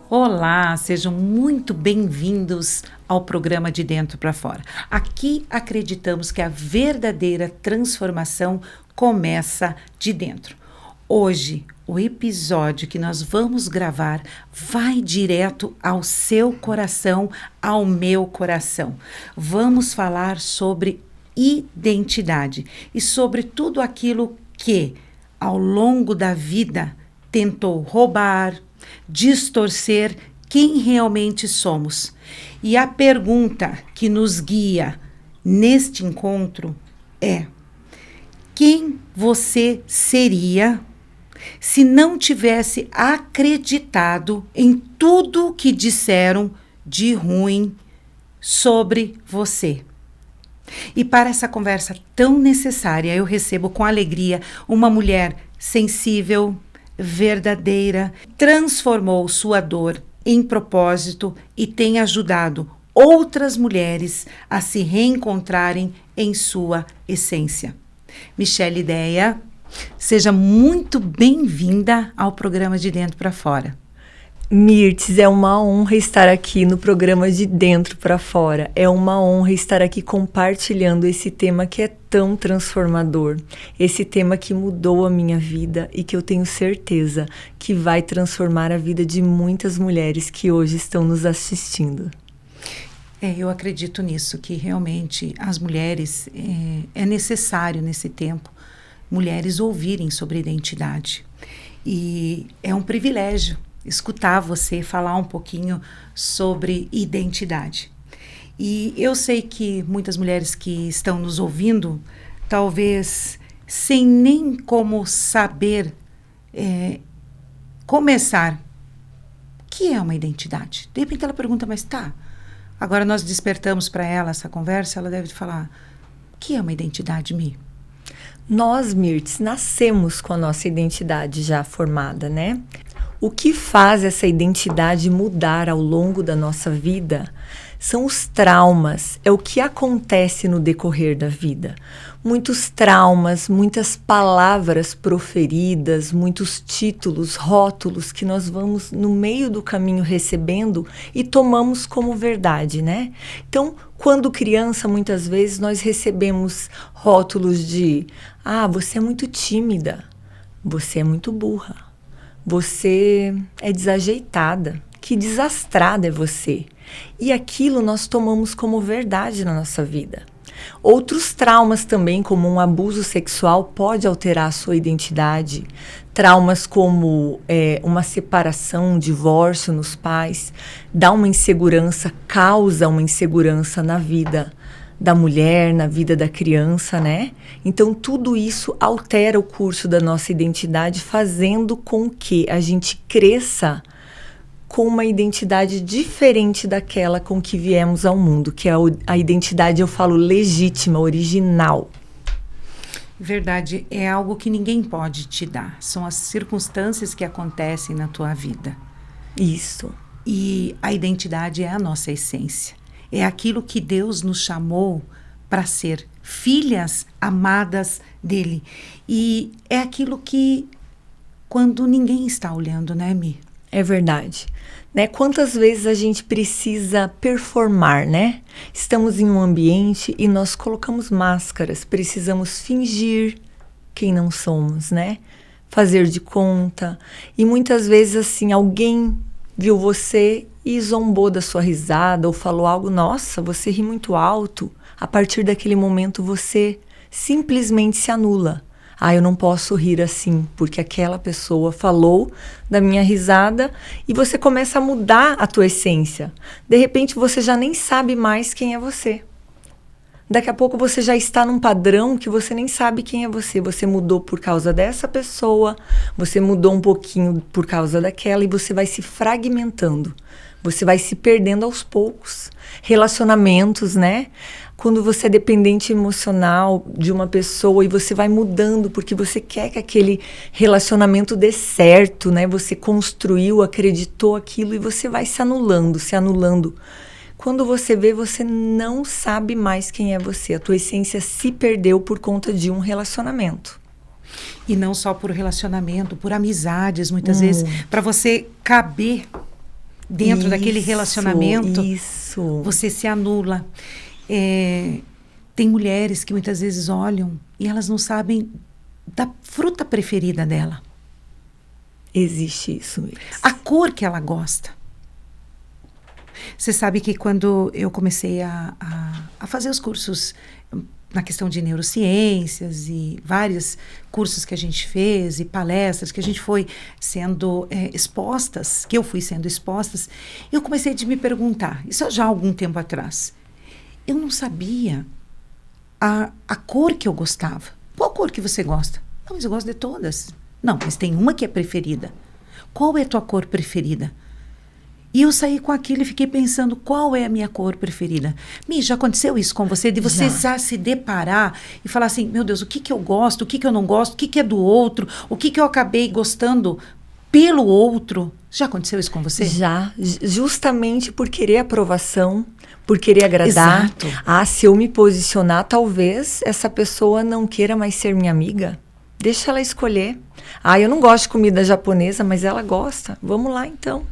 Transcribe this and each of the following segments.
Olá, sejam muito bem-vindos ao programa De Dentro para Fora. Aqui acreditamos que a verdadeira transformação começa de dentro. Hoje, o episódio que nós vamos gravar vai direto ao seu coração, ao meu coração. Vamos falar sobre identidade e sobre tudo aquilo que, ao longo da vida, tentou roubar, distorcer quem realmente somos. E a pergunta que nos guia neste encontro é: quem você seria se não tivesse acreditado em tudo que disseram de ruim sobre você? E para essa conversa tão necessária, eu recebo com alegria uma mulher sensível, verdadeira, transformou sua dor em propósito e tem ajudado outras mulheres a se reencontrarem em sua essência. Michelle Deia, seja muito bem-vinda ao programa De Dentro para Fora. Mirtes, é uma honra estar aqui no programa De Dentro para Fora. É uma honra estar aqui compartilhando esse tema que é tão transformador. Esse tema que mudou a minha vida e que eu tenho certeza que vai transformar a vida de muitas mulheres que hoje estão nos assistindo. Eu acredito nisso, que realmente as mulheres, é necessário nesse tempo, mulheres ouvirem sobre identidade. E é um privilégio escutar você falar um pouquinho sobre identidade. E eu sei que muitas mulheres que estão nos ouvindo, talvez sem nem como saber começar, o que é uma identidade? De repente ela pergunta, mas tá, agora nós despertamos para ela essa conversa, ela deve falar, o que é uma identidade, Mi? Nós, Mirtes, nascemos com a nossa identidade já formada, né? O que faz essa identidade mudar ao longo da nossa vida são os traumas, é o que acontece no decorrer da vida. Muitos traumas, muitas palavras proferidas, muitos títulos, rótulos que nós vamos no meio do caminho recebendo e tomamos como verdade, né? Então, quando criança, muitas vezes nós recebemos rótulos de você é muito tímida, você é muito burra, você é desajeitada, que desastrada é você. E aquilo nós tomamos como verdade na nossa vida. Outros traumas também, como um abuso sexual, pode alterar a sua identidade. Traumas como uma separação, um divórcio nos pais, dá uma insegurança, causa uma insegurança na vida da mulher, na vida da criança, né? Então, tudo isso altera o curso da nossa identidade, fazendo com que a gente cresça com uma identidade diferente daquela com que viemos ao mundo, que é a identidade, eu falo, legítima, original. Verdade, é algo que ninguém pode te dar. São as circunstâncias que acontecem na tua vida. Isso. E a identidade é a nossa essência. É aquilo que Deus nos chamou para ser filhas amadas dele. E é aquilo que, quando ninguém está olhando, né, Mi? É verdade. Né? Quantas vezes a gente precisa performar, né? Estamos em um ambiente e nós colocamos máscaras, precisamos fingir quem não somos, né? Fazer de conta. E muitas vezes, assim, alguém viu você e zombou da sua risada ou falou algo, nossa, você ri muito alto. A partir daquele momento você simplesmente se anula. Eu não posso rir assim, porque aquela pessoa falou da minha risada, e você começa a mudar a tua essência. De repente você já nem sabe mais quem é você. Daqui a pouco você já está num padrão que você nem sabe quem é você. Você mudou por causa dessa pessoa, você mudou um pouquinho por causa daquela, e você vai se fragmentando. Você vai se perdendo aos poucos. Relacionamentos, né? quando você é dependente emocional de uma pessoa e você vai mudando porque você quer que aquele relacionamento dê certo, né? Você construiu, acreditou aquilo e você vai se anulando, se anulando. Quando você vê, você não sabe mais quem é você. A tua essência se perdeu por conta de um relacionamento. E não só por relacionamento, por amizades, muitas vezes, para você caber dentro daquele relacionamento, você se anula. Tem mulheres que muitas vezes olham e elas não sabem da fruta preferida dela. Existe isso mesmo. A cor que ela gosta. Você sabe que quando eu comecei a fazer os cursos na questão de neurociências e vários cursos que a gente fez e palestras que a gente foi sendo expostas, que eu fui sendo expostas, eu comecei a me perguntar, isso já há algum tempo atrás, eu não sabia a cor que eu gostava. Qual cor que você gosta? Não, mas eu gosto de todas. Não, mas tem uma que é preferida. Qual é a tua cor preferida? E eu saí com aquilo e fiquei pensando, qual é a minha cor preferida? Mi, já aconteceu isso com você? De você já se deparar e falar assim, meu Deus, o que eu gosto, o que eu não gosto, o que é do outro, o que eu acabei gostando pelo outro? Já aconteceu isso com você? Já, justamente por querer aprovação, por querer agradar. Exato. Se eu me posicionar, talvez essa pessoa não queira mais ser minha amiga. Deixa ela escolher. Eu não gosto de comida japonesa, mas ela gosta. Vamos lá, então.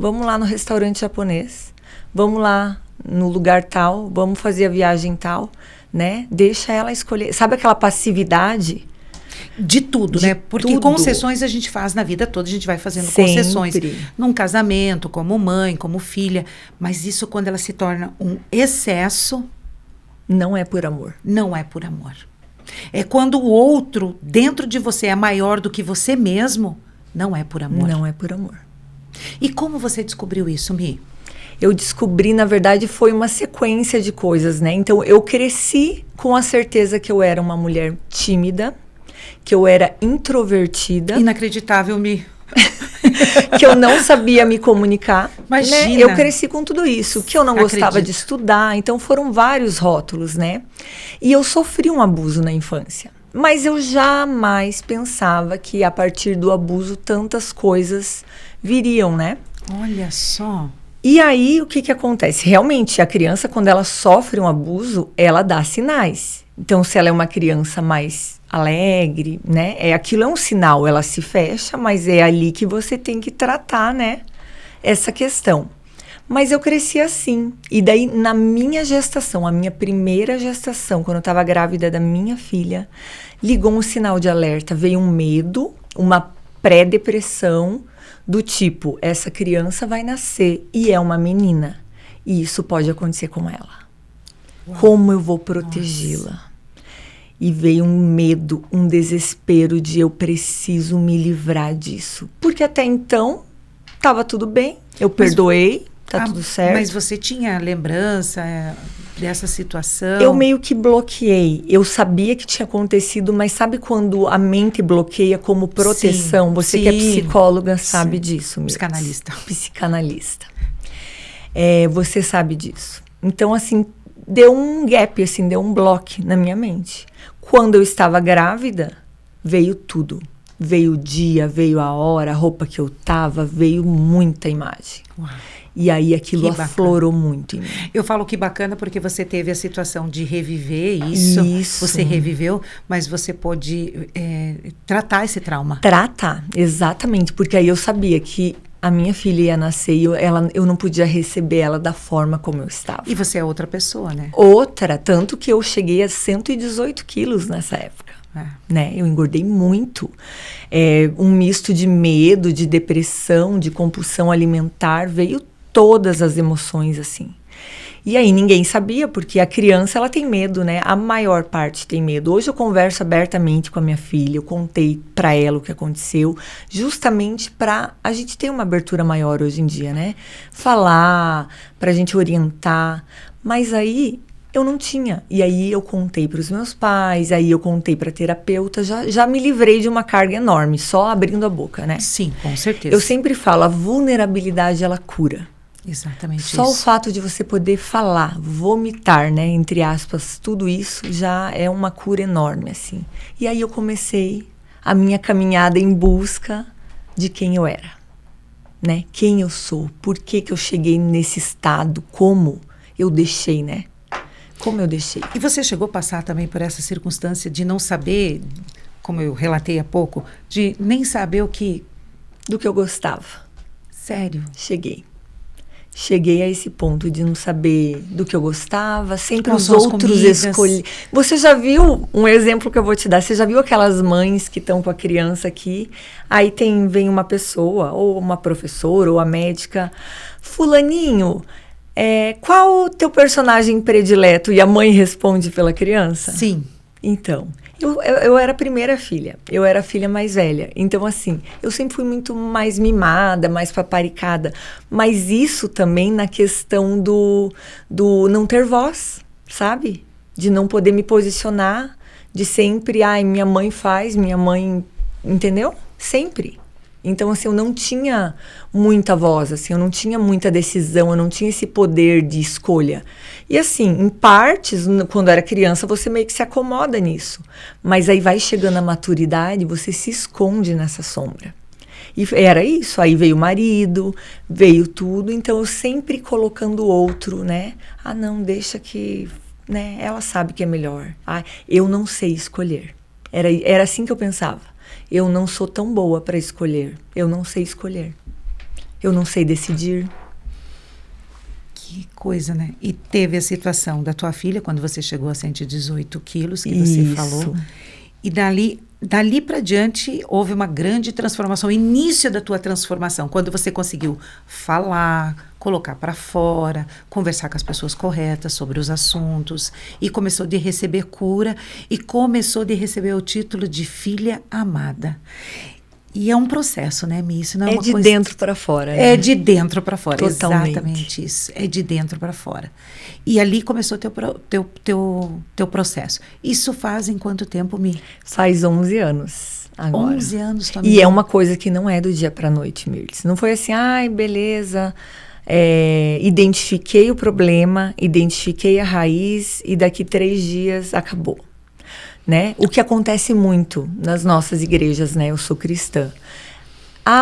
Vamos lá no restaurante japonês, vamos lá no lugar tal, vamos fazer a viagem tal, né? Deixa ela escolher. Sabe aquela passividade? De tudo, né? Porque concessões a gente faz na vida toda, a gente vai fazendo concessões. Num casamento, como mãe, como filha. Mas isso, quando ela se torna um excesso... Não é por amor. Não é por amor. É quando o outro, dentro de você, é maior do que você mesmo, não é por amor. Não é por amor. E como você descobriu isso, Mi? Eu descobri, na verdade, foi uma sequência de coisas, né? Então, eu cresci com a certeza que eu era uma mulher tímida, que eu era introvertida. Inacreditável, Mi. Que eu não sabia me comunicar. Imagina. Né? Eu cresci com tudo isso, que eu não gostava de estudar. Então, foram vários rótulos, né? E eu sofri um abuso na infância. Mas eu jamais pensava que, a partir do abuso, tantas coisas viriam, né? Olha só. E aí, o que acontece? Realmente, a criança, quando ela sofre um abuso, ela dá sinais. Então, se ela é uma criança mais alegre, né? Aquilo é um sinal, ela se fecha, mas é ali que você tem que tratar, né? Essa questão. Mas eu cresci assim. E daí, na minha gestação, a minha primeira gestação, quando eu estava grávida da minha filha, ligou um sinal de alerta. Veio um medo, uma pré-depressão, do tipo, essa criança vai nascer e é uma menina. E isso pode acontecer com ela. Uau. Como eu vou protegê-la? E veio um medo, um desespero de eu preciso me livrar disso. Porque até então, estava tudo bem, eu perdoei, tá tudo certo. Mas você tinha lembrança dessa situação? Eu meio que bloqueei. Eu sabia que tinha acontecido, mas sabe quando a mente bloqueia como proteção? Sim, você que é psicóloga sabe disso mesmo. Psicanalista. Você sabe disso. Então, assim, deu um gap, assim, deu um bloco na minha mente. Quando eu estava grávida, veio tudo. Veio o dia, veio a hora, a roupa que eu tava, veio muita imagem. Uau. E aí aquilo aflorou muito em mim. Eu falo que bacana porque você teve a situação de reviver isso. Você reviveu, mas você pôde tratar esse trauma. Tratar, exatamente. Porque aí eu sabia que a minha filha ia nascer e eu não podia receber ela da forma como eu estava. E você é outra pessoa, né? Outra, tanto que eu cheguei a 118 quilos nessa época. Né? Eu engordei muito. Um misto de medo, de depressão, de compulsão alimentar, veio todas as emoções assim. E aí ninguém sabia, porque a criança ela tem medo, né? A maior parte tem medo. Hoje eu converso abertamente com a minha filha, eu contei pra ela o que aconteceu, justamente pra a gente ter uma abertura maior hoje em dia, né? Falar, pra gente orientar. Mas aí eu não tinha. E aí eu contei pros meus pais, aí eu contei pra terapeuta, já me livrei de uma carga enorme, só abrindo a boca, né? Sim, com certeza. Eu sempre falo, a vulnerabilidade ela cura. Exatamente Só isso. o fato de você poder falar, vomitar, né, entre aspas, tudo isso já é uma cura enorme, assim. E aí eu comecei a minha caminhada em busca de quem eu era, né? Quem eu sou, por que que eu cheguei nesse estado, como eu deixei, né? Como eu deixei. E você chegou a passar também por essa circunstância de não saber, como eu relatei há pouco, de nem saber o que... Do que eu gostava. Sério? Cheguei a esse ponto de não saber do que eu gostava, sempre Quais os são as outros comidas? escolhi. Você já viu um exemplo que eu vou te dar? Você já viu aquelas mães que estão com a criança aqui? Aí vem uma pessoa, ou uma professora, ou a médica. Fulaninho, qual o teu personagem predileto? E a mãe responde pela criança? Sim. Então, eu era a primeira filha, eu era a filha mais velha. Então, assim, eu sempre fui muito mais mimada, mais paparicada. Mas isso também na questão do não ter voz, sabe? De não poder me posicionar, de sempre, minha mãe faz, minha mãe... Entendeu? Sempre. Então, assim, eu não tinha muita voz, assim, eu não tinha muita decisão, eu não tinha esse poder de escolha. E, assim, em partes, quando eu era criança, você meio que se acomoda nisso. Mas aí vai chegando a maturidade, você se esconde nessa sombra. E era isso, aí veio o marido, veio tudo, então eu sempre colocando o outro, né? Não, deixa que, né? Ela sabe que é melhor. Eu não sei escolher. Era assim que eu pensava. Eu não sou tão boa para escolher. Eu não sei escolher. Eu não sei decidir. Que coisa, né? E teve a situação da tua filha, quando você chegou a 118 quilos, que você falou. E dali para diante, houve uma grande transformação, o início da tua transformação, quando você conseguiu falar, colocar para fora, conversar com as pessoas corretas sobre os assuntos, e começou de receber cura, e começou de receber o título de filha amada. E é um processo, né, Mi? Isso não é uma de coisa... dentro para fora. Né? É de dentro para fora, Totalmente. Exatamente isso. É de dentro para fora. E ali começou teu processo. Isso faz em quanto tempo, Mi? Faz 11 anos agora. 11 anos também. E é uma coisa que não é do dia para noite, Mirtz. Não foi assim, beleza, identifiquei o problema, identifiquei a raiz e daqui 3 dias acabou. Né? O que acontece muito nas nossas igrejas, né? Eu sou cristã.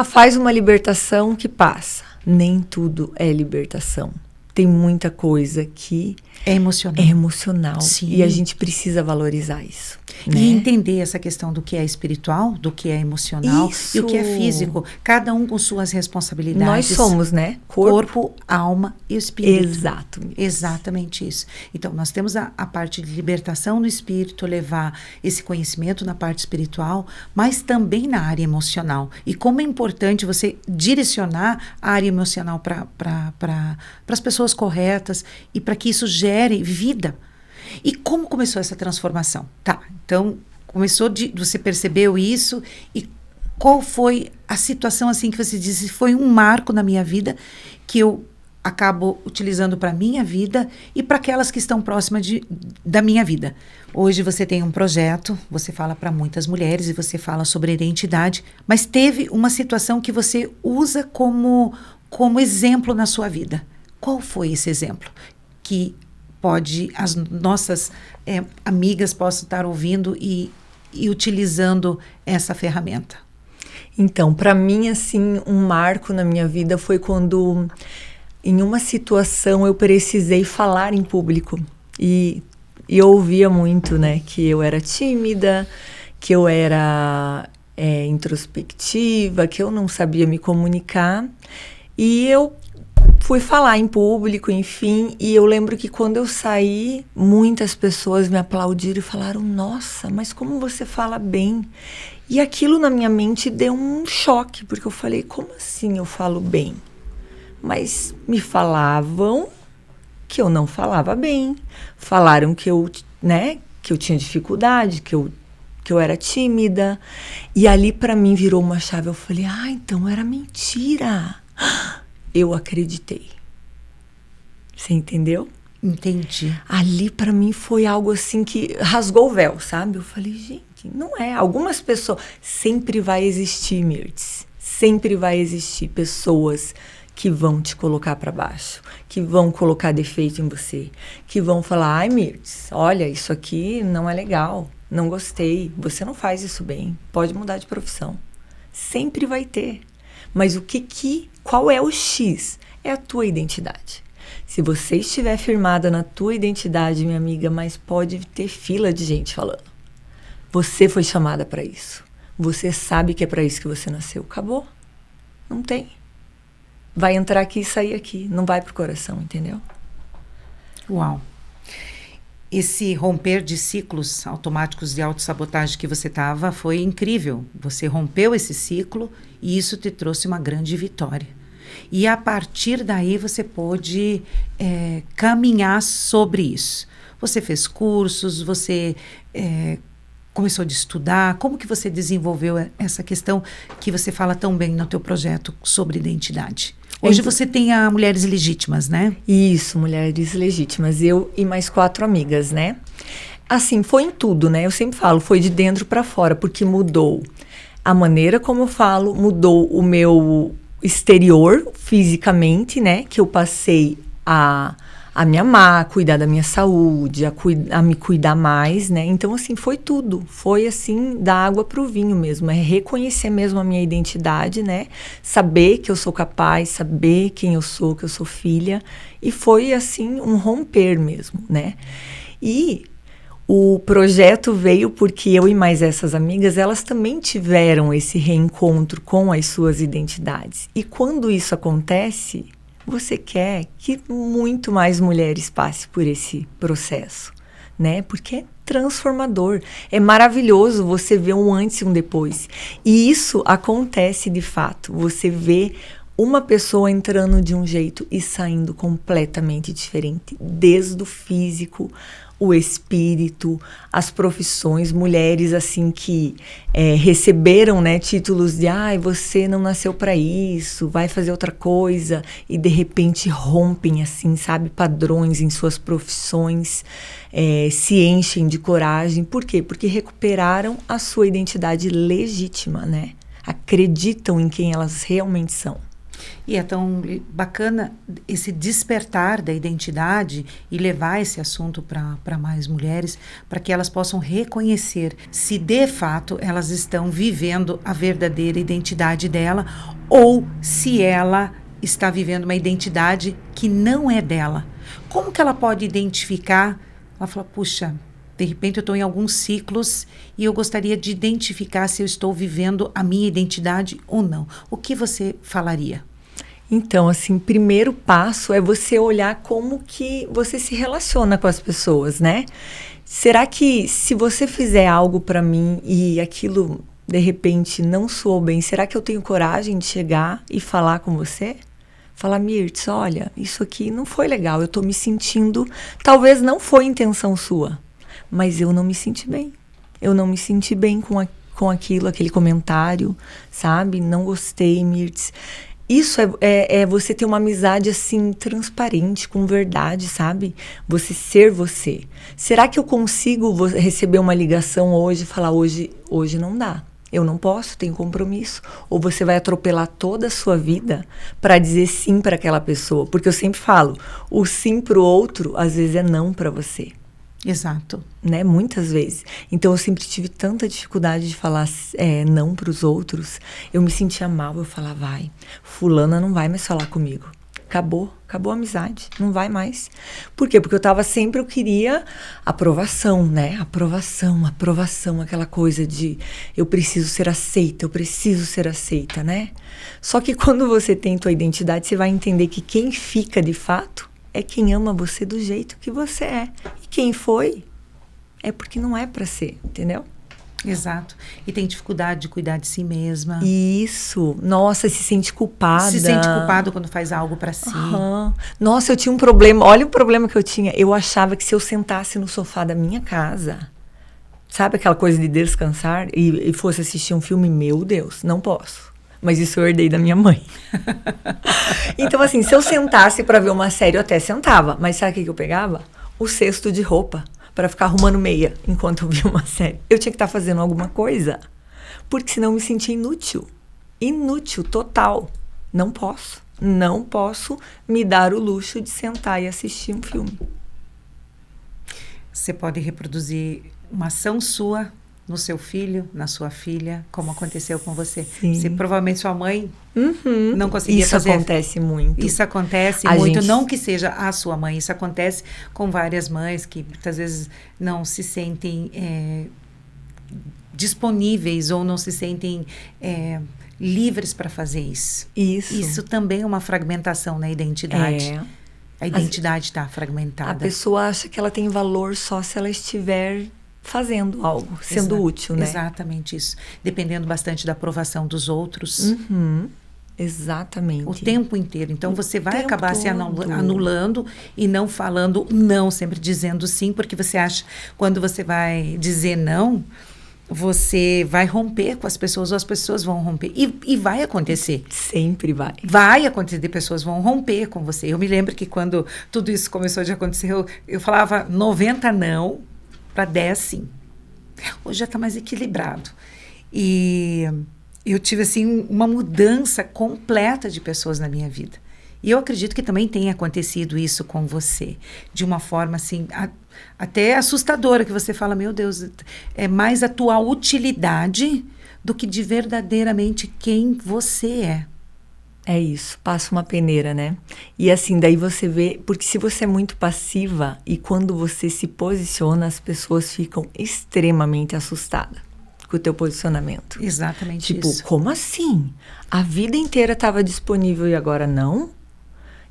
Faz uma libertação que passa. Nem tudo é libertação. Tem muita coisa que é emocional. É emocional. Sim. E a gente precisa valorizar isso. Né? E entender essa questão do que é espiritual, do que é emocional isso. E o que é físico. Cada um com suas responsabilidades. Nós somos, né? Corpo, alma e espírito. Exato. Exatamente isso. Então, nós temos a parte de libertação no espírito, levar esse conhecimento na parte espiritual, mas também na área emocional. E como é importante você direcionar a área emocional para as pessoas corretas e para que isso gere vida. E como começou essa transformação? Tá, então, você percebeu isso e qual foi a situação assim que você disse, foi um marco na minha vida que eu acabo utilizando para a minha vida e para aquelas que estão próximas da minha vida. Hoje você tem um projeto, você fala para muitas mulheres e você fala sobre identidade, mas teve uma situação que você usa como exemplo na sua vida. Qual foi esse exemplo? Que as nossas amigas possam estar ouvindo e utilizando essa ferramenta. Então, para mim, assim, um marco na minha vida foi quando, em uma situação, eu precisei falar em público. E eu ouvia muito, né, que eu era tímida, que eu era introspectiva, que eu não sabia me comunicar. E eu fui falar em público, enfim, e eu lembro que quando eu saí, muitas pessoas me aplaudiram e falaram, nossa, mas como você fala bem? E aquilo na minha mente deu um choque, porque eu falei, como assim eu falo bem? Mas me falavam que eu não falava bem, falaram que eu tinha dificuldade, que eu era tímida, e ali para mim virou uma chave, eu falei, então era mentira. Eu acreditei. Você entendeu? Entendi. Ali para mim foi algo assim que rasgou o véu, sabe? Eu falei, gente, não é. Algumas pessoas... Sempre vai existir, Mirtz. Sempre vai existir pessoas que vão te colocar para baixo, que vão colocar defeito em você, que vão falar, ai, Mirtz, olha, isso aqui não é legal, não gostei, você não faz isso bem, pode mudar de profissão. Sempre vai ter. Mas qual é o X? É a tua identidade. Se você estiver firmada na tua identidade, minha amiga, mas pode ter fila de gente falando. Você foi chamada para isso. Você sabe que é para isso que você nasceu. Acabou. Não tem. Vai entrar aqui e sair aqui. Não vai pro coração, entendeu? Uau. Esse romper de ciclos automáticos de autossabotagem que você estava foi incrível. Você rompeu esse ciclo e isso te trouxe uma grande vitória. E a partir daí você pôde caminhar sobre isso. Você fez cursos, você começou a estudar. Como que você desenvolveu essa questão que você fala tão bem no teu projeto sobre identidade? Hoje você tem a Mulheres Legítimas, né? Isso, Mulheres Legítimas. Eu e mais 4 amigas, né? Assim, foi em tudo, né? Eu sempre falo, foi de dentro para fora, porque mudou a maneira como eu falo, mudou o meu exterior, fisicamente, né? Que eu passei a me amar, a cuidar da minha saúde, a me cuidar mais, né? Então, assim, foi tudo. Foi, assim, da água pro vinho mesmo. É reconhecer mesmo a minha identidade, né? Saber que eu sou capaz, saber quem eu sou, que eu sou filha. E foi, assim, um romper mesmo, né? E o projeto veio porque eu e mais essas amigas, elas também tiveram esse reencontro com as suas identidades. E quando isso acontece, você quer que muito mais mulheres passem por esse processo, né? Porque é transformador. É maravilhoso você ver um antes e um depois. E isso acontece de fato. Você vê uma pessoa entrando de um jeito e saindo completamente diferente. Desde o físico, o espírito, as profissões, mulheres assim que receberam, né, títulos de você não nasceu para isso, vai fazer outra coisa, e de repente rompem assim, sabe, padrões em suas profissões, se enchem de coragem. Por quê? Porque recuperaram a sua identidade legítima, né? Acreditam em quem elas realmente são. E é tão bacana esse despertar da identidade e levar esse assunto para mais mulheres, para que elas possam reconhecer se de fato elas estão vivendo a verdadeira identidade dela ou se ela está vivendo uma identidade que não é dela. Como que ela pode identificar? Ela fala, puxa, de repente eu estou em alguns ciclos e eu gostaria de identificar se eu estou vivendo a minha identidade ou não. O que você falaria? Então, assim, primeiro passo é você olhar como que você se relaciona com as pessoas, né? Será que se você fizer algo para mim e aquilo, de repente, não soou bem, será que eu tenho coragem de chegar e falar com você? Falar, Mirtz, olha, isso aqui não foi legal, eu tô me sentindo... Talvez não foi intenção sua, mas eu não me senti bem. Eu não me senti bem com aquilo, aquele comentário, sabe? Não gostei, Mirtz. Isso é você ter uma amizade, assim, transparente, com verdade, sabe? Você ser você. Será que eu consigo receber uma ligação hoje e falar, hoje não dá, eu não posso, tenho compromisso? Ou você vai atropelar toda a sua vida para dizer sim para aquela pessoa? Porque eu sempre falo, o sim para o outro, às vezes é não para você. Exato. Né? Muitas vezes. Então, eu sempre tive tanta dificuldade de falar não para os outros. Eu me sentia mal, eu falava, fulana não vai mais falar comigo. Acabou a amizade, não vai mais. Por quê? Porque eu queria aprovação, né? Aprovação, aquela coisa de eu preciso ser aceita, né? Só que quando você tem tua identidade, você vai entender que quem fica de fato é quem ama você do jeito que você é. E quem foi, é porque não é para ser, entendeu? Exato. E tem dificuldade de cuidar de si mesma. Isso. Nossa, se sente culpada. Se sente culpado quando faz algo para si. Uhum. Nossa, eu tinha um problema. Olha o problema que eu tinha. Eu achava que se eu sentasse no sofá da minha casa, sabe aquela coisa de descansar e fosse assistir um filme, meu Deus, não posso. Mas isso eu herdei da minha mãe. Então, assim, se eu sentasse para ver uma série, eu até sentava. Mas sabe o que eu pegava? O cesto de roupa para ficar arrumando meia enquanto eu via uma série. Eu tinha que estar fazendo alguma coisa, porque senão eu me sentia inútil. Inútil, total. Não posso. não posso me dar o luxo de sentar e assistir um filme. Você pode reproduzir uma ação sua no seu filho, na sua filha, como aconteceu com você. Você, provavelmente sua mãe não conseguia fazer. Isso acontece muito. Isso acontece muito, não que seja a sua mãe, isso acontece com várias mães que muitas vezes não se sentem disponíveis ou não se sentem livres para fazer isso. Isso também é uma fragmentação na identidade. A identidade está fragmentada. A pessoa acha que ela tem valor só se ela estiver fazendo algo, sendo útil, né? Exatamente isso. Dependendo bastante da aprovação dos outros. Exatamente. O tempo inteiro. Então, você vai acabar se anulando e não falando não, sempre dizendo sim, porque você acha, quando você vai dizer não, você vai romper com as pessoas, ou as pessoas vão romper. E vai acontecer. Sempre vai. Vai acontecer, pessoas vão romper com você. Eu me lembro que quando tudo isso começou a acontecer, eu falava 90 não para 10 sim. Hoje já está mais equilibrado. E eu tive, assim, uma mudança completa de pessoas na minha vida. E eu acredito que também tenha acontecido isso com você. De uma forma, assim, até assustadora, que você fala, meu Deus, é mais a tua utilidade do que de verdadeiramente quem você é. É isso, passa uma peneira, né? E assim, daí você vê, porque se você é muito passiva e quando você se posiciona, as pessoas ficam extremamente assustadas com o teu posicionamento. Exatamente tipo, isso. Tipo, como assim? A vida inteira estava disponível e agora não?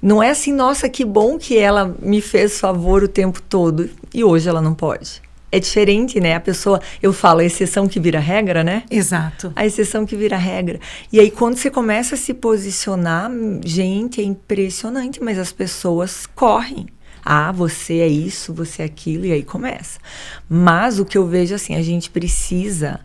Não é assim, nossa, que bom que ela me fez favor o tempo todo e hoje ela não pode. É diferente, né? A pessoa, eu falo, a exceção que vira regra, né? Exato. A exceção que vira regra. E aí, quando você começa a se posicionar, gente, é impressionante, mas as pessoas correm. Ah, você é isso, você é aquilo, e aí começa. Mas o que eu vejo, assim, a gente precisa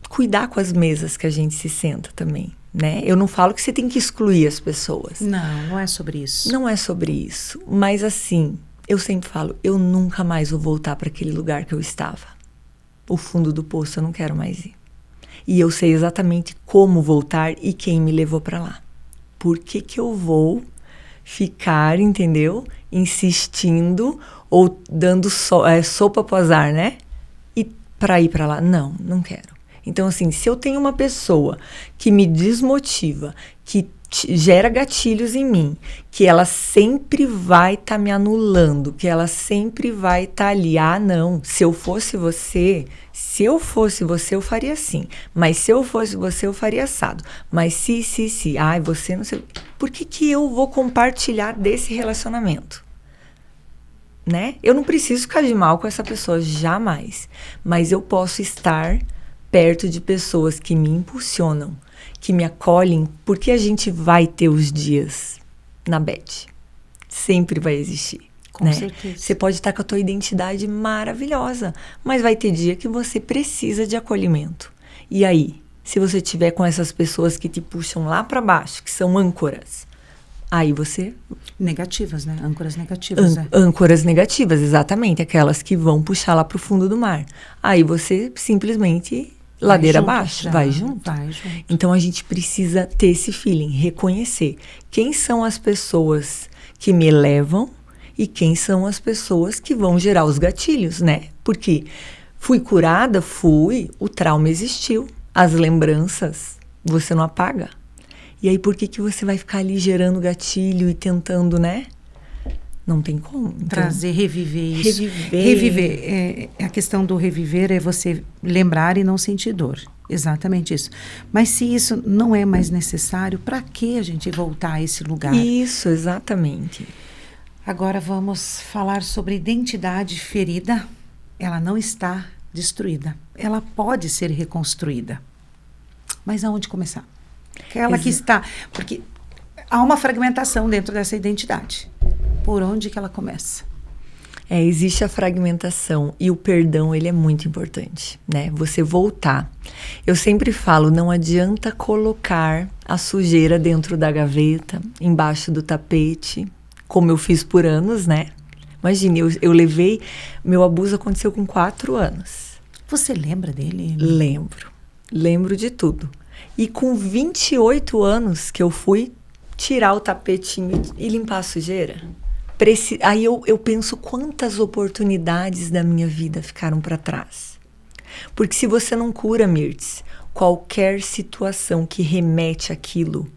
cuidar com as mesas que a gente se senta também, né? Eu não falo que você tem que excluir as pessoas. Não é sobre isso. Não é sobre isso. Mas, assim, eu sempre falo, eu nunca mais vou voltar para aquele lugar que eu estava. O fundo do poço, eu não quero mais ir. E eu sei exatamente como voltar e quem me levou para lá. Por que que eu vou ficar, entendeu? Insistindo ou dando sopa pro azar, né? E para ir para lá? Não quero. Então, assim, se eu tenho uma pessoa que me desmotiva, que gera gatilhos em mim, que ela sempre vai estar me anulando, que ela sempre vai estar ali. Ah, não, se eu fosse você, eu faria assim. Mas se eu fosse você, eu faria assado. Mas se. Ai, você não sei. Por que eu vou compartilhar desse relacionamento? Né? Eu não preciso ficar de mal com essa pessoa, jamais. Mas eu posso estar perto de pessoas que me impulsionam, que me acolhem, porque a gente vai ter os dias na bad. Sempre vai existir. Com certeza. Você pode estar com a tua identidade maravilhosa, mas vai ter dia que você precisa de acolhimento. E aí, se você tiver com essas pessoas que te puxam lá para baixo, que são âncoras, aí você... Negativas, né? Âncoras negativas. Âncoras negativas, exatamente. Aquelas que vão puxar lá pro fundo do mar. Aí você simplesmente... ladeira abaixo, vai junto. Então, a gente precisa ter esse feeling, reconhecer quem são as pessoas que me elevam e quem são as pessoas que vão gerar os gatilhos, né? Porque fui curada, o trauma existiu, as lembranças você não apaga. E aí, por que você vai ficar ali gerando gatilho e tentando, né? Não tem como. Então, trazer, reviver isso. Reviver. A questão do reviver é você lembrar e não sentir dor. Exatamente isso. Mas se isso não é mais necessário, para que a gente voltar a esse lugar? Isso, exatamente. Agora vamos falar sobre identidade ferida. Ela não está destruída. Ela pode ser reconstruída. Mas aonde começar? Aquela que está... Porque há uma fragmentação dentro dessa identidade. Por onde que ela começa? Existe a fragmentação e o perdão, ele é muito importante, né? Você voltar. Eu sempre falo, não adianta colocar a sujeira dentro da gaveta, embaixo do tapete, como eu fiz por anos, né? Imagine, eu levei... Meu abuso aconteceu com 4 anos. Você lembra dele? Lembro de tudo. E com 28 anos que eu fui tirar o tapetinho e limpar a sujeira. Aí eu penso quantas oportunidades da minha vida ficaram para trás. Porque se você não cura, Mirtz, qualquer situação que remete àquilo,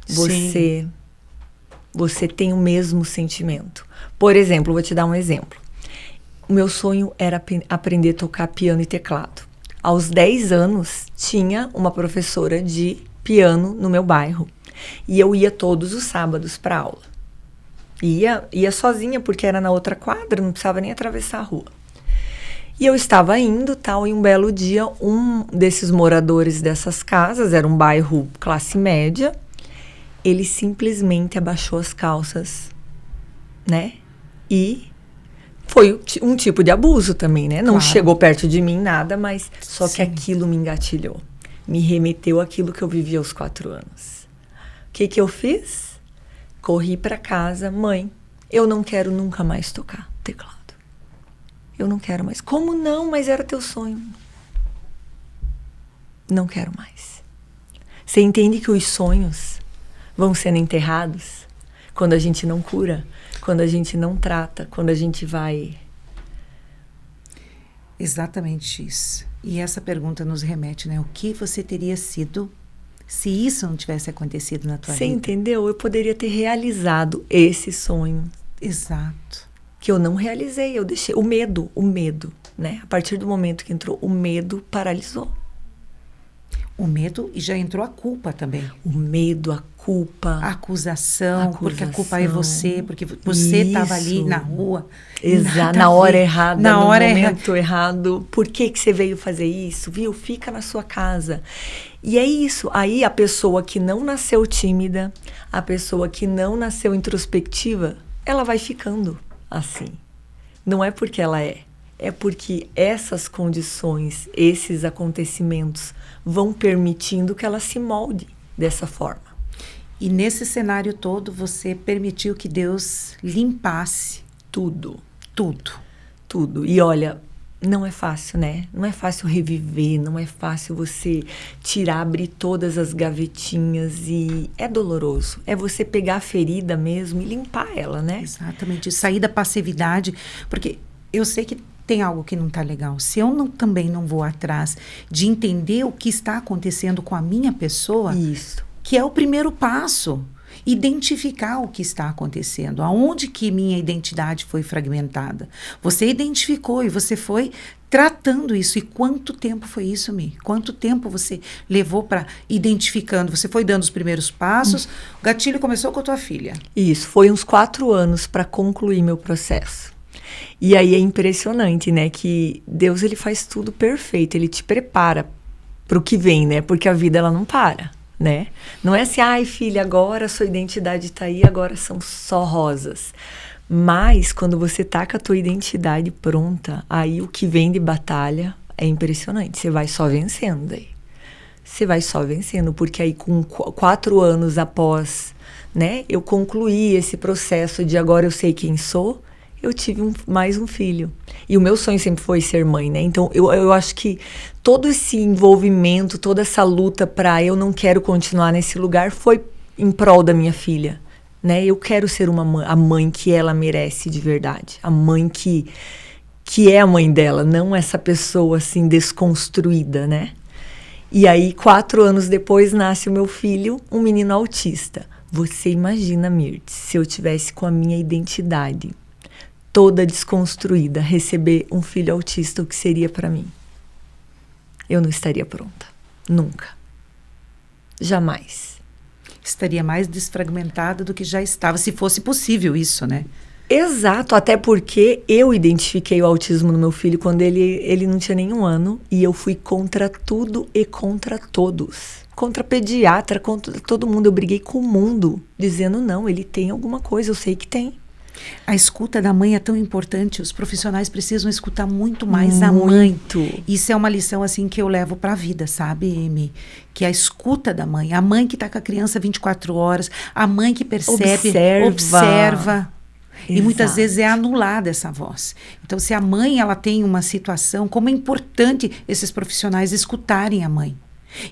você tem o mesmo sentimento. Por exemplo, vou te dar um exemplo. O meu sonho era aprender a tocar piano e teclado. Aos 10 anos, tinha uma professora de piano no meu bairro. E eu ia todos os sábados para aula. Ia sozinha, porque era na outra quadra, não precisava nem atravessar a rua. E eu estava indo, tal, e um belo dia, um desses moradores dessas casas, era um bairro classe média, ele simplesmente abaixou as calças, né? E foi um tipo de abuso também, né? Não chegou perto de mim, nada, mas só que aquilo me engatilhou. Me remeteu àquilo que eu vivi aos 4 anos. O que eu fiz? Corri para casa, mãe, eu não quero nunca mais tocar teclado. Eu não quero mais. Como não? Mas era teu sonho. Não quero mais. Você entende que os sonhos vão sendo enterrados quando a gente não cura, quando a gente não trata, quando a gente vai... Exatamente isso. E essa pergunta nos remete, né? O que você teria sido se isso não tivesse acontecido na tua vida? Você entendeu? Eu poderia ter realizado esse sonho. Exato. Que eu não realizei, eu deixei. O medo, né? A partir do momento que entrou o medo, paralisou. O medo e já entrou a culpa também. O medo, a culpa. A acusação, porque a culpa é você, porque você estava ali na rua. Exato, na hora errada, no momento errado. Por que você veio fazer isso? Viu? Fica na sua casa. E é isso. Aí a pessoa que não nasceu tímida, a pessoa que não nasceu introspectiva, ela vai ficando assim. Não é porque ela é porque essas condições, esses acontecimentos vão permitindo que ela se molde dessa forma. E nesse cenário todo, você permitiu que Deus limpasse tudo. E olha, não é fácil, né? Não é fácil reviver, não é fácil você abrir todas as gavetinhas e é doloroso. É você pegar a ferida mesmo e limpar ela, né? Exatamente. Sair da passividade, porque eu sei que tem algo que não está legal. Se eu também não vou atrás de entender o que está acontecendo com a minha pessoa, isso, que é o primeiro passo, identificar o que está acontecendo, aonde que minha identidade foi fragmentada. Você identificou e você foi tratando isso. E quanto tempo foi isso, Mi? Quanto tempo você levou para identificando? Você foi dando os primeiros passos, o gatilho começou com a tua filha. Isso, foi uns 4 anos para concluir meu processo. E aí é impressionante, né, que Deus, ele faz tudo perfeito, ele te prepara para o que vem, né, porque a vida, ela não para, né, não é assim, ai filha, agora a sua identidade está aí, agora são só rosas, mas quando você tá com a tua identidade pronta, aí o que vem de batalha é impressionante, você vai só vencendo aí, porque aí com 4 anos após, né, eu concluí esse processo de agora eu sei quem sou, eu tive mais um filho. E o meu sonho sempre foi ser mãe, né? Então, eu acho que todo esse envolvimento, toda essa luta para eu não quero continuar nesse lugar foi em prol da minha filha, né? Eu quero ser a mãe que ela merece de verdade. A mãe que é a mãe dela, não essa pessoa assim desconstruída, né? E aí, 4 anos depois, nasce o meu filho, um menino autista. Você imagina, Mirtz, se eu tivesse com a minha identidade toda desconstruída, receber um filho autista, o que seria para mim? Eu não estaria pronta. Nunca. Jamais. Estaria mais desfragmentada do que já estava, se fosse possível isso, né? Exato, até porque eu identifiquei o autismo no meu filho quando ele não tinha nenhum ano e eu fui contra tudo e contra todos. Contra pediatra, contra todo mundo. Eu briguei com o mundo, dizendo não, ele tem alguma coisa, eu sei que tem. A escuta da mãe é tão importante, os profissionais precisam escutar muito mais a mãe. Isso é uma lição assim que eu levo para a vida, sabe, Amy? Que a escuta da mãe, a mãe que está com a criança 24 horas, a mãe que percebe, observa. E muitas vezes é anulada essa voz. Então, se a mãe ela tem uma situação, como é importante esses profissionais escutarem a mãe.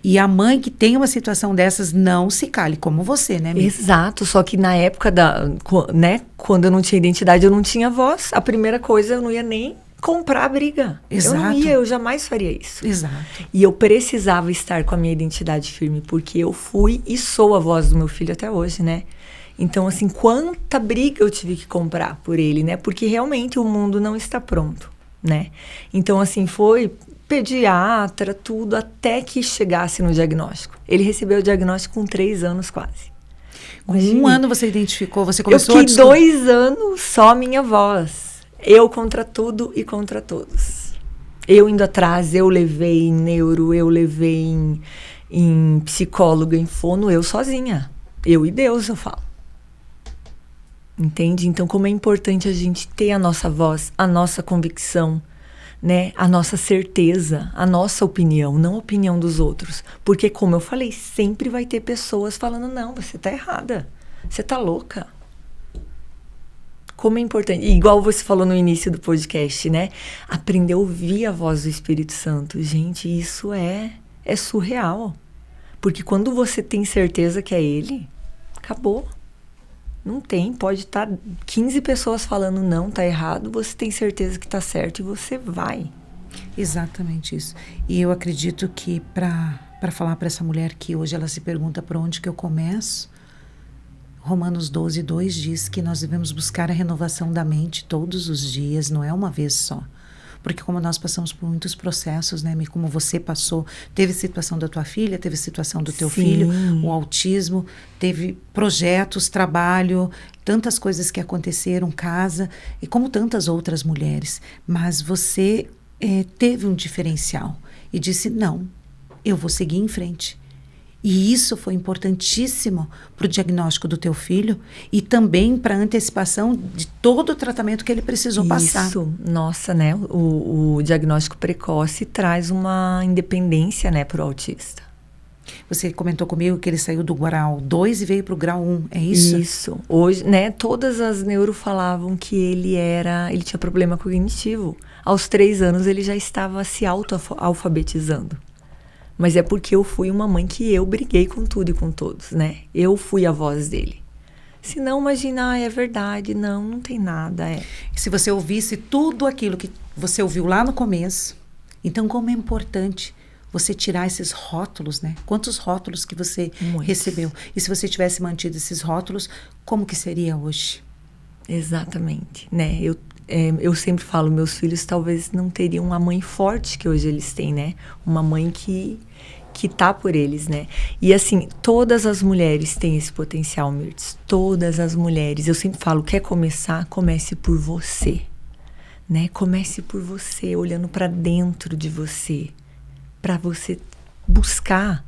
E a mãe que tem uma situação dessas não se cale, como você, né, amiga? Exato, só que na época né, quando eu não tinha identidade, eu não tinha voz. A primeira coisa, eu não ia nem comprar a briga. Exato. Eu não ia, eu jamais faria isso. Exato. E eu precisava estar com a minha identidade firme, porque eu fui e sou a voz do meu filho até hoje, né? Então, assim, quanta briga eu tive que comprar por ele, né? Porque realmente o mundo não está pronto, né? Então, assim, foi pediatra, tudo, até que chegasse no diagnóstico. Ele recebeu o diagnóstico com 3 anos quase. Com 1 ano você identificou, você começou eu fiquei 2 anos só minha voz. Eu contra tudo e contra todos. Eu indo atrás, eu levei em neuro, eu levei em psicóloga, em fono, eu sozinha. Eu e Deus, eu falo. Entende? Então, como é importante a gente ter a nossa voz, a nossa convicção, né? A nossa certeza, a nossa opinião, não a opinião dos outros. Porque, como eu falei, sempre vai ter pessoas falando, não, você tá errada, você tá louca. Como é importante, igual você falou no início do podcast, né? Aprender a ouvir a voz do Espírito Santo. Gente, isso é surreal. Porque quando você tem certeza que é ele, acabou. Não tem, pode estar 15 pessoas falando não, tá errado, você tem certeza que tá certo e você vai. Exatamente isso. E eu acredito que para falar para essa mulher que hoje ela se pergunta por onde que eu começo, Romanos 12:2 diz que nós devemos buscar a renovação da mente todos os dias, não é uma vez só. Porque como nós passamos por muitos processos, né, como você passou, teve situação da tua filha, teve situação do teu filho, o autismo, teve projetos, trabalho, tantas coisas que aconteceram, casa, e como tantas outras mulheres. Mas você teve um diferencial e disse, não, eu vou seguir em frente. E isso foi importantíssimo para o diagnóstico do teu filho e também para a antecipação de todo o tratamento que ele precisou passar. Isso, nossa, né? O diagnóstico precoce traz uma independência, né, para o autista. Você comentou comigo que ele saiu do grau 2 e veio para o grau 1, é isso? Isso. Hoje, né, todas as neuro falavam que ele tinha problema cognitivo. Aos 3 anos ele já estava se auto-alfabetizando. Mas é porque eu fui uma mãe que eu briguei com tudo e com todos, né? Eu fui a voz dele. Se não, imagina, é verdade, não tem nada. Se você ouvisse tudo aquilo que você ouviu lá no começo, então como é importante você tirar esses rótulos, né? Quantos rótulos que você recebeu? E se você tivesse mantido esses rótulos, como que seria hoje? Exatamente, né? Eu sempre falo, meus filhos talvez não teriam a mãe forte que hoje eles têm, né? Uma mãe que tá por eles, né? E assim, todas as mulheres têm esse potencial, Mirtz. Todas as mulheres. Eu sempre falo, quer começar? Comece por você, né? Comece por você, olhando para dentro de você. Para você buscar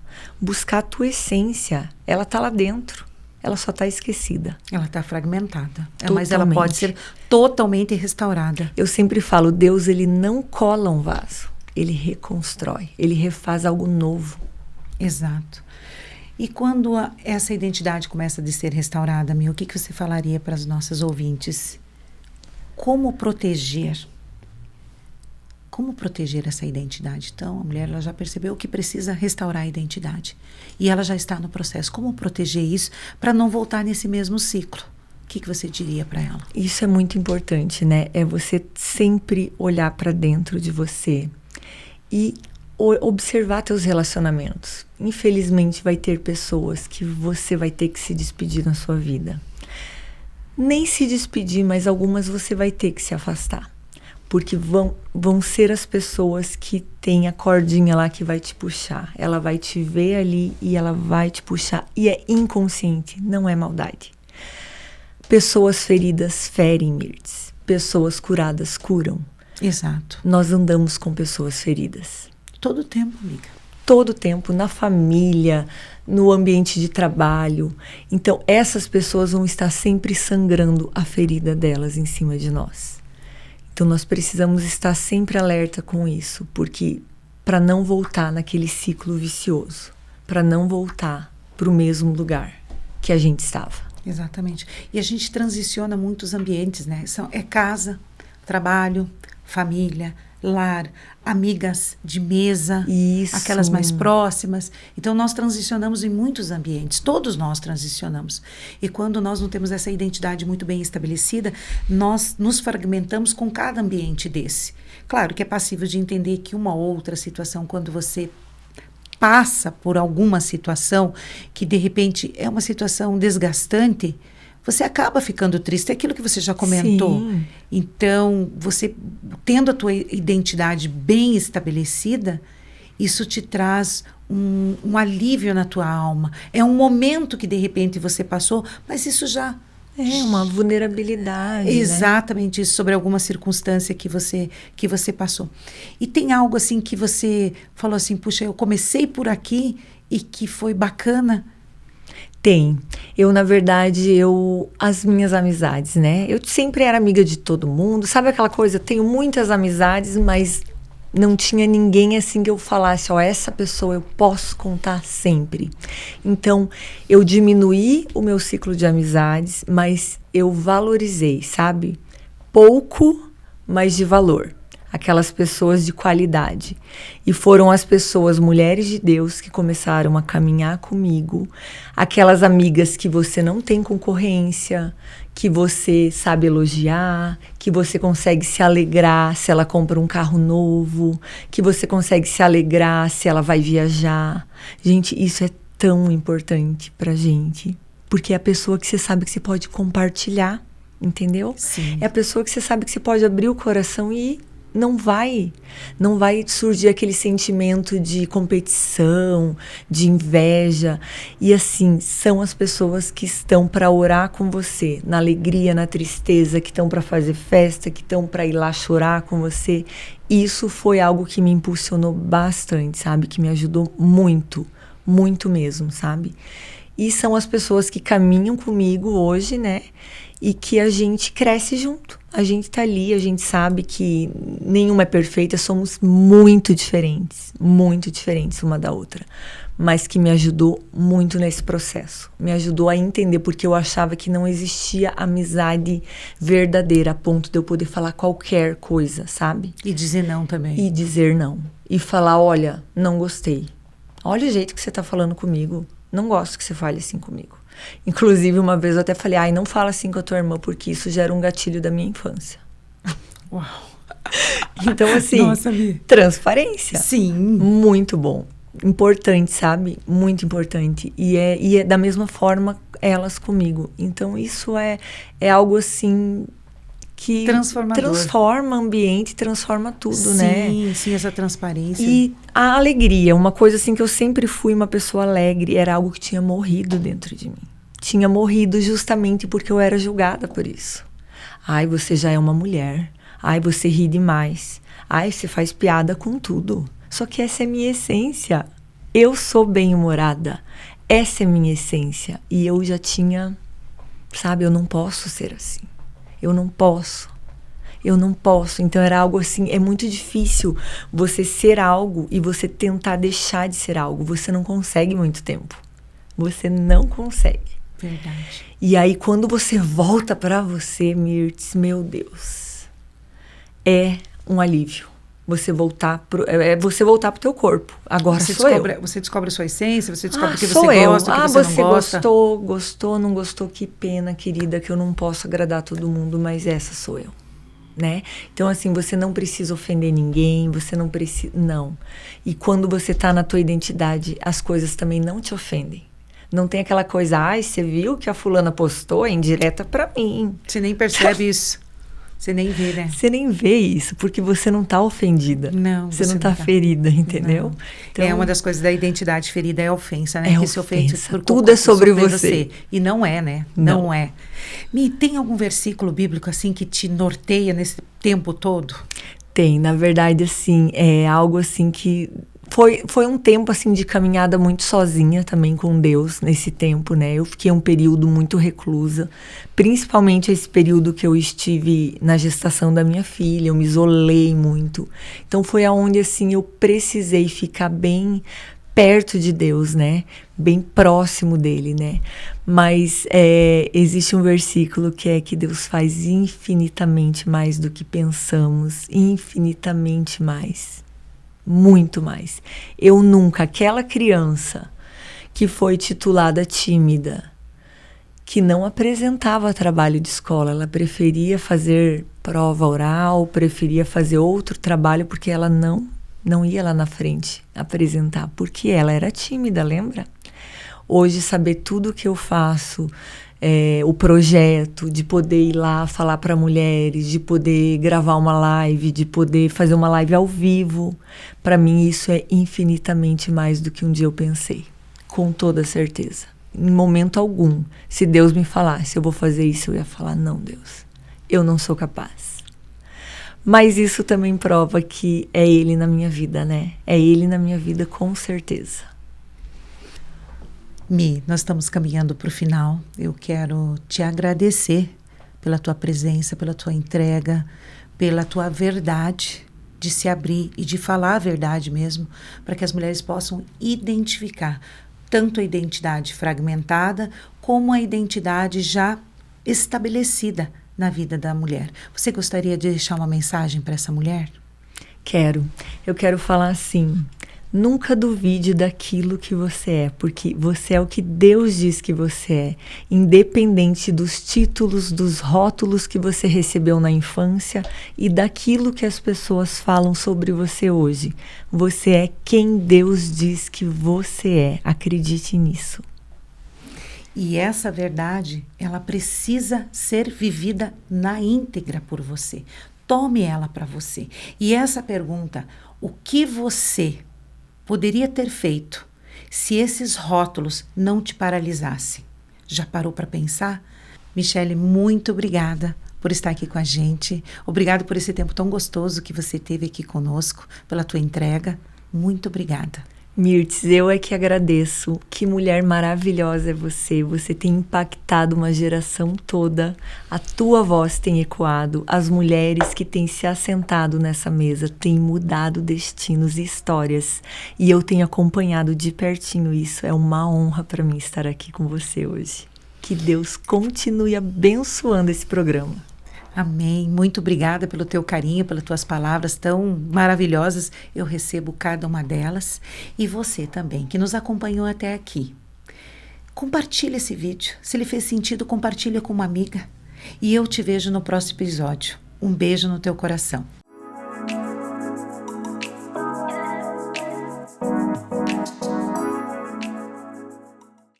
a tua essência. Ela tá lá dentro. Ela só está esquecida. Ela está fragmentada. Mas ela pode ser totalmente restaurada. Eu sempre falo, Deus, ele não cola um vaso. Ele reconstrói. Ele refaz algo novo. Exato. E quando essa identidade começa a ser restaurada, o que você falaria para as nossas ouvintes? Como proteger? Como proteger essa identidade? Então, a mulher ela já percebeu que precisa restaurar a identidade. E ela já está no processo. Como proteger isso para não voltar nesse mesmo ciclo? O que você diria para ela? Isso é muito importante, né? É você sempre olhar para dentro de você e observar teus relacionamentos. Infelizmente, vai ter pessoas que você vai ter que se despedir na sua vida. Nem se despedir, mas algumas você vai ter que se afastar. Porque vão ser as pessoas que têm a cordinha lá que vai te puxar. Ela vai te ver ali e ela vai te puxar. E é inconsciente, não é maldade. Pessoas feridas ferem, Mirtz. Pessoas curadas curam. Exato. Nós andamos com pessoas feridas. Todo tempo, amiga. Todo tempo, na família, no ambiente de trabalho. Então, essas pessoas vão estar sempre sangrando a ferida delas em cima de nós. Então, nós precisamos estar sempre alerta com isso, porque para não voltar naquele ciclo vicioso, para não voltar para o mesmo lugar que a gente estava. Exatamente. E a gente transiciona muitos ambientes, né? É casa, trabalho, família, lar, amigas de mesa, Isso. aquelas mais próximas. Então, nós transicionamos em muitos ambientes, todos nós transicionamos. E quando nós não temos essa identidade muito bem estabelecida, nós nos fragmentamos com cada ambiente desse. Claro que é passível de entender que uma outra situação, quando você passa por alguma situação que, de repente, é uma situação desgastante, você acaba ficando triste. É aquilo que você já comentou. Sim. Então, você tendo a tua identidade bem estabelecida, isso te traz um alívio na tua alma. É um momento que, de repente, você passou, mas isso já... É uma vulnerabilidade. Exatamente isso, sobre alguma circunstância que você passou. E tem algo assim que você falou assim, puxa, eu comecei por aqui e que foi bacana? Tem. Na verdade, as minhas amizades, né? Eu sempre era amiga de todo mundo. Sabe aquela coisa? Eu tenho muitas amizades, mas não tinha ninguém assim que eu falasse, essa pessoa eu posso contar sempre. Então, eu diminuí o meu ciclo de amizades, mas eu valorizei, sabe? Pouco, mas de valor. Aquelas pessoas de qualidade. E foram as pessoas, mulheres de Deus, que começaram a caminhar comigo. Aquelas amigas que você não tem concorrência, que você sabe elogiar, que você consegue se alegrar se ela compra um carro novo, que você consegue se alegrar se ela vai viajar. Gente, isso é tão importante pra gente. Porque é a pessoa que você sabe que você pode compartilhar, entendeu? Sim. É a pessoa que você sabe que você pode abrir o coração e não vai surgir aquele sentimento de competição, de inveja. E assim, são as pessoas que estão para orar com você, na alegria, na tristeza, que estão para fazer festa, que estão para ir lá chorar com você. Isso foi algo que me impulsionou bastante, sabe? Que me ajudou muito, muito mesmo, sabe? E são as pessoas que caminham comigo hoje, né? E que a gente cresce junto. A gente tá ali, a gente sabe que nenhuma é perfeita, somos muito diferentes uma da outra. Mas que me ajudou muito nesse processo. Me ajudou a entender, porque eu achava que não existia amizade verdadeira, a ponto de eu poder falar qualquer coisa, sabe? E dizer não também. E dizer não. E falar, olha, não gostei. Olha o jeito que você tá falando comigo. Não gosto que você fale assim comigo. Inclusive, uma vez eu até falei, não fala assim com a tua irmã, porque isso gera um gatilho da minha infância. Uau! Então, assim, nossa, transparência. Sim. Muito bom. Importante, sabe? Muito importante. E é da mesma forma elas comigo. Então, isso é algo assim que transforma o ambiente, transforma tudo, né? Sim, essa transparência. E a alegria, uma coisa assim que eu sempre fui uma pessoa alegre, era algo que tinha morrido dentro de mim. Tinha morrido justamente porque eu era julgada por isso. Ai, você já é uma mulher. Ai, você ri demais. Ai, você faz piada com tudo. Só que essa é a minha essência. Eu sou bem-humorada. Essa é a minha essência. E eu já tinha, sabe, eu não posso ser assim. Eu não posso. Então era algo assim, é muito difícil você ser algo e você tentar deixar de ser algo. Você não consegue muito tempo. Você não consegue. Verdade. E aí quando você volta pra você, Mirtz, meu Deus, é um alívio. Você voltar pro teu corpo. Agora você descobre a sua essência, você descobre o que você gosta, o que você não gosta. Gostou, não gostou, que pena, querida, que eu não posso agradar todo mundo, mas essa sou eu, né? Então, assim, você não precisa ofender ninguém, você não precisa, não. E quando você tá na tua identidade, as coisas também não te ofendem. Não tem aquela coisa, você viu que a fulana postou, é indireta pra mim. Você nem percebe isso. Você nem vê, né? Você nem vê isso, porque você não tá ofendida. Não, você não tá ferida, entendeu? Então, uma das coisas da identidade ferida é a ofensa, né? É que se ofende por tudo é sobre você. E não é, né? Não é. Tem algum versículo bíblico assim que te norteia nesse tempo todo? Tem, na verdade, assim, é algo assim que... Foi um tempo, assim, de caminhada muito sozinha também com Deus nesse tempo, né? Eu fiquei um período muito reclusa, principalmente esse período que eu estive na gestação da minha filha, eu me isolei muito. Então, foi aonde, assim, eu precisei ficar bem perto de Deus, né? Bem próximo dele, né? Mas existe um versículo que é que Deus faz infinitamente mais do que pensamos, infinitamente mais, muito mais. Eu nunca, aquela criança que foi titulada tímida, que não apresentava trabalho de escola, ela preferia fazer prova oral, preferia fazer outro trabalho porque ela não ia lá na frente apresentar, porque ela era tímida, lembra? Hoje, saber tudo que eu faço, o projeto de poder ir lá falar para mulheres, de poder gravar uma live, de poder fazer uma live ao vivo, para mim isso é infinitamente mais do que um dia eu pensei, com toda certeza. Em momento algum, se Deus me falasse, eu vou fazer isso, eu ia falar, não, Deus, eu não sou capaz. Mas isso também prova que é Ele na minha vida, né? É Ele na minha vida, com certeza. Mi, nós estamos caminhando para o final. Eu quero te agradecer pela tua presença, pela tua entrega, pela tua verdade de se abrir e de falar a verdade mesmo, para que as mulheres possam identificar tanto a identidade fragmentada como a identidade já estabelecida na vida da mulher. Você gostaria de deixar uma mensagem para essa mulher? Quero. Eu quero falar assim: nunca duvide daquilo que você é, porque você é o que Deus diz que você é, independente dos títulos, dos rótulos que você recebeu na infância e daquilo que as pessoas falam sobre você hoje. Você é quem Deus diz que você é. Acredite nisso. E essa verdade, ela precisa ser vivida na íntegra por você. Tome ela para você. E essa pergunta, o que você poderia ter feito se esses rótulos não te paralisassem? Já parou para pensar? Michele, muito obrigada por estar aqui com a gente. Obrigado por esse tempo tão gostoso que você teve aqui conosco, pela tua entrega. Muito obrigada. Mirtz, eu é que agradeço. Que mulher maravilhosa é você. Você tem impactado uma geração toda. A tua voz tem ecoado. As mulheres que têm se assentado nessa mesa têm mudado destinos e histórias. E eu tenho acompanhado de pertinho isso. É uma honra para mim estar aqui com você hoje. Que Deus continue abençoando esse programa. Amém. Muito obrigada pelo teu carinho, pelas tuas palavras tão maravilhosas. Eu recebo cada uma delas. E você também, que nos acompanhou até aqui. Compartilhe esse vídeo. Se ele fez sentido, compartilha com uma amiga. E eu te vejo no próximo episódio. Um beijo no teu coração.